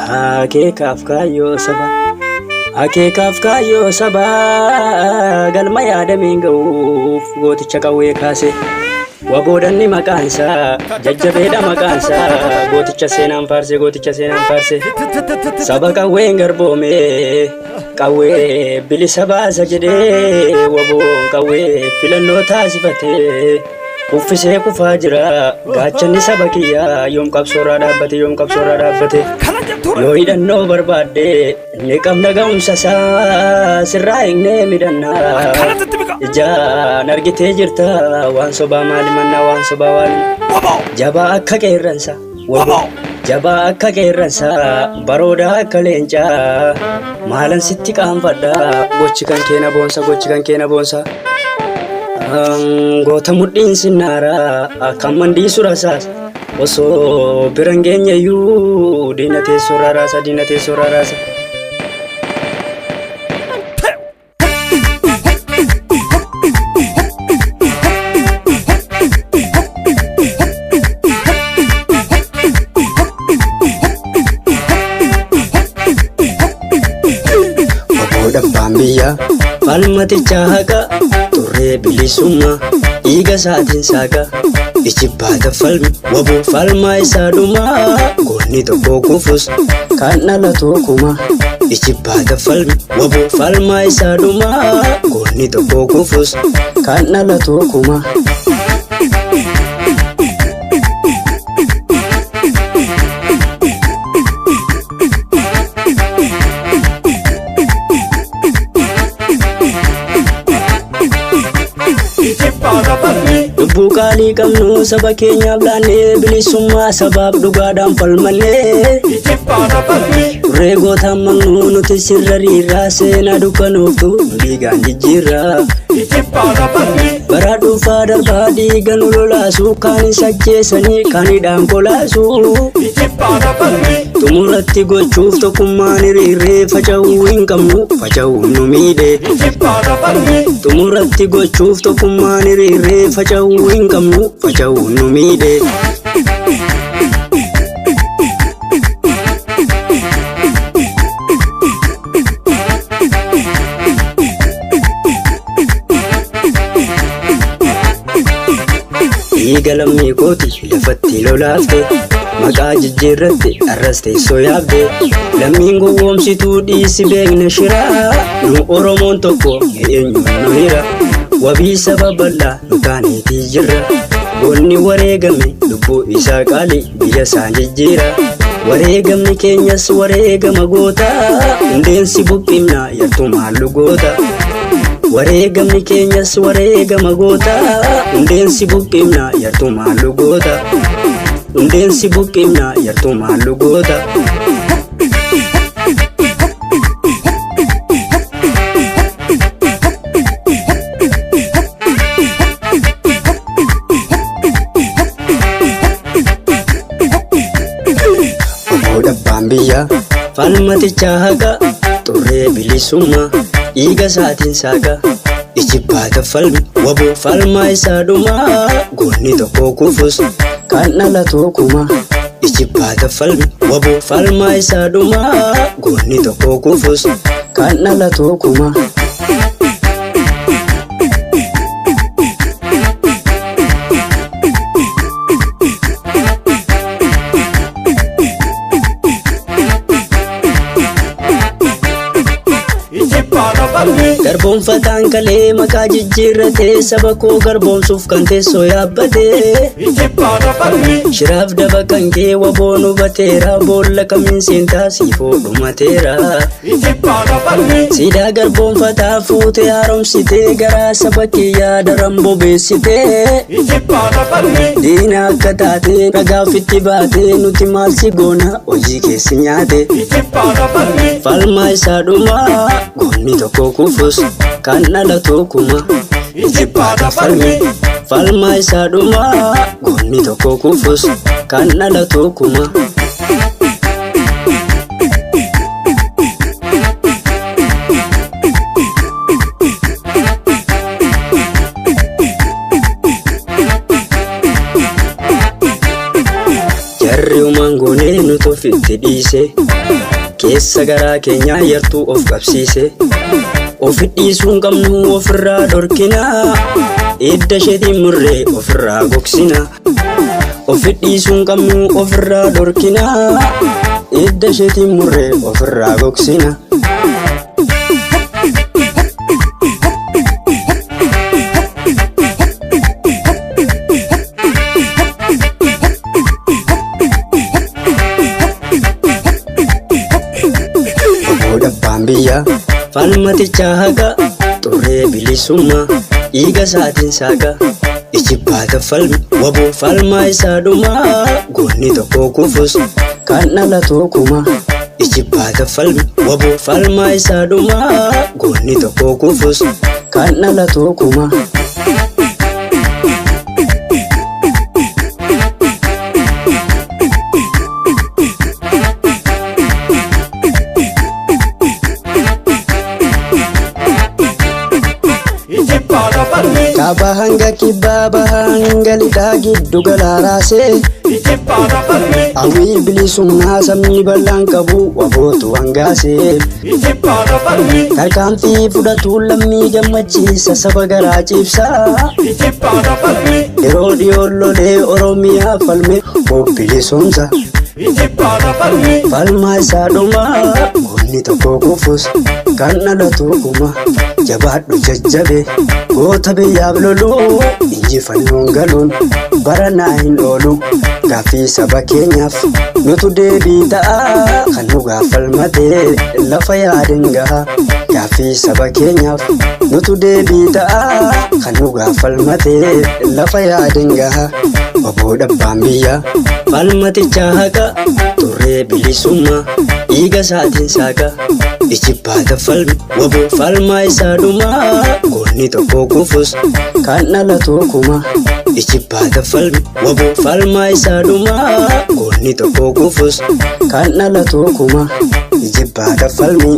Akeekaaf kaayyoo sabaa, akeekaaf kaayyoo sabaa galma yaadamiin ga'uuf gooticha qawwee kaase. Waboodanni maqaansaa jajjabeedha maqaansaa gooticha seenaan faarse, gooticha seenaan faarse. Saba qawween garboome qawwee bilisa baasa jedhee waboon qawwee filannoo taasifatee uffisee kufaa jira gaachanni saba kiyyaa yoom qabsoorraa dhaabbate, yoom qabsoorraa dhaabbate. Yoo hidhannoo barbaadde ni qabna ga'umsa isaa sirraa eegnee midhannaa. Ijaan argitee jirta waan sobaa maali mannaa, waan sobaa waali. Jabaa akka qeerransa waboo, jabaa akka qeerransa baroodaa akka leencaa maalan sitti qaanfadha gochi kan keena boonsa, gochi kan keena boonsa. Goota mudhiin sinnaara akka mandiisu rasaasa osoo biran geenyeyyuu diina teessoo raaraasa, diina teessoo raaraasa. Dhabbaan biyyaa falmaticha haqa turree bilisummaa dhiiga isaatiin saaqa ijibbaata falmi waboo falmaa isaa dhumaa goonni tokko kufus kan dhala tokkuma. Ijibbaata falmi waboo falmaa isaa dhumaa goonni tokko kufus kan dhala tokkuma. Lubbuu qaalii qabnu saba keenyaaf laannee bilisummaa sabaaf dhugaadhaan falmannee. Turree gootaan maqnuu nuti sirra riirraa seenaa dukkanooftu dhiigaan jijjiirraa. Bara dhuunfaa darbaa dhiiga nu lolaasu kaan isa ajjeesanii kaan hidhaan kolaasu. Xumuratti gochuuf tokkummaan hiriirree faca'uu hin qabnu faca'uun nu miidhe. Xumuratti gochuuf tokkummaan hiriirree faca'uu hin qabnu faca'uun nu miidhe. Dhiiga lammii kooti lafatti lolaafte maqaa jijjiirratti arras teessoo yaabde. Lammiin gowwoomsituu dhiisi beekna shiraa nu Oromoon tokko eenyu nu hira. Wabii saba bal'aa nu taaneetii jirra goonni wareegame lubbuu isaa qaalii biyya isaa jijjiira. Wareegamni keenyas wareegama goota hundeensi buqqifna yartuu maallu goota. Wareegamni keenyas wareegama goota hundeensi buqqifna yartuu maallu goota. Hundeensi buqqifna yartuu maallu goota. Dhabbaan biyyaa falmaticha haqa turree bilisummaa dhiiga isaatiin saaqa ijibbaata falmi waboo falmaa isaa dhumaa goonni tokko kufus kan dhala tokkuma. Ijibbaata falmi waboo falmaa isaa dhumaa goonni tokko kufus kan dhala tokkuma. Garboonfataan kalee maqaa jijjiirratee saba koo garboomsuuf kan teessoo yaabbatee. Shiraaf daba kan kee waboon hubateera boolla kamiin seentaa siifoo dhumateera. Siidaa garboonfataa fuutee haaromsitee garaa saba kiyyaa daran bobeessitee. Diina akka taatee dhagaaf itti baatee nuti maal si goona hojii keessi nyaate. Falmaa isaa dhumaa goonni tokko kufus kan dhala tokkuma. Ijibbaata falmi falmaa isaa dhumaa goonni tokko kufus kan dhala tokkuma. Jarri umaan goonee nuti ofitti dhiise keessa garaa keenyaa yartuu of qabsiise ofi dhiisuun qabnu ofirraa dhorkina edda isheetiin murree ofirraa gogsina ofi dhiisuun qabnu ofirraa dhorkina edda isheetiin murree ofirraa gogsina. Biyya falmaticha haqa xurree bilisummaa dhiiga isaatiin saaqa ijibbaata falmi waboo falmaa isaa dhumaa goonni tokko kufus kan dhala tokkuma ijibbaata falmi waboo falmaa isaa dhumaa goonni tokko kufus kan dhala tokkuma. Kaaba hanga kibbaa bahanga lixaa giddu galaa raasee hawwii bilisummaa sabni bal'aan qabu wabootu hangaasee tarkaanfii fudhatuun lammii gammachiisa saba garaa ciibsaa yeroo dhiyoon lolee Oromiyaa falme bilisumsa falmaa isaa dhumaa goonni tokko kufus kan dhala tokkuma jabaadhu jajjabe goota biyyaaf loluu injifannoon galuun baranaa hin oolu gaaffii saba keenyaaf nutu deebii ta'a kan nu gaafalmatee lafa yaadin gaha gaaffii saba keenyaaf nutu deebii ta'a kan nu gaafalmatee lafa yaadin gaha waboo dhabbaan biyya falmaticha haqa xurree bilisummaa dhiiga isaatiin saaqa ijibbaata falmi waboo falmaa isaa dhumaa goonni tokko kufus kan dhala tokkuma ijibbaata falmi waboo falmaa isaa dhumaa goonni tokko kufus kan dhala tokkuma ijibbaata falmi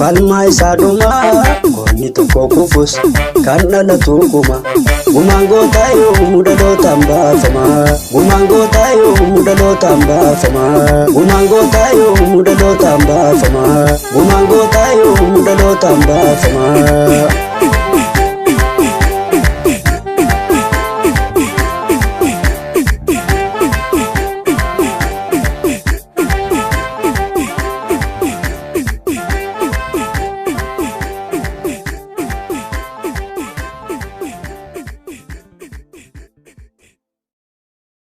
falmaa isaa dhumaa goonni tokko kufus kan dhala tokkuma. Gumaan gootaa yoo dhalotaan baafama gumaan gootaa yoo dhalotaan baafama gumaan gootaa yoo dhalotaan baafama gumaan gootaa yoo dhalotaan baafama.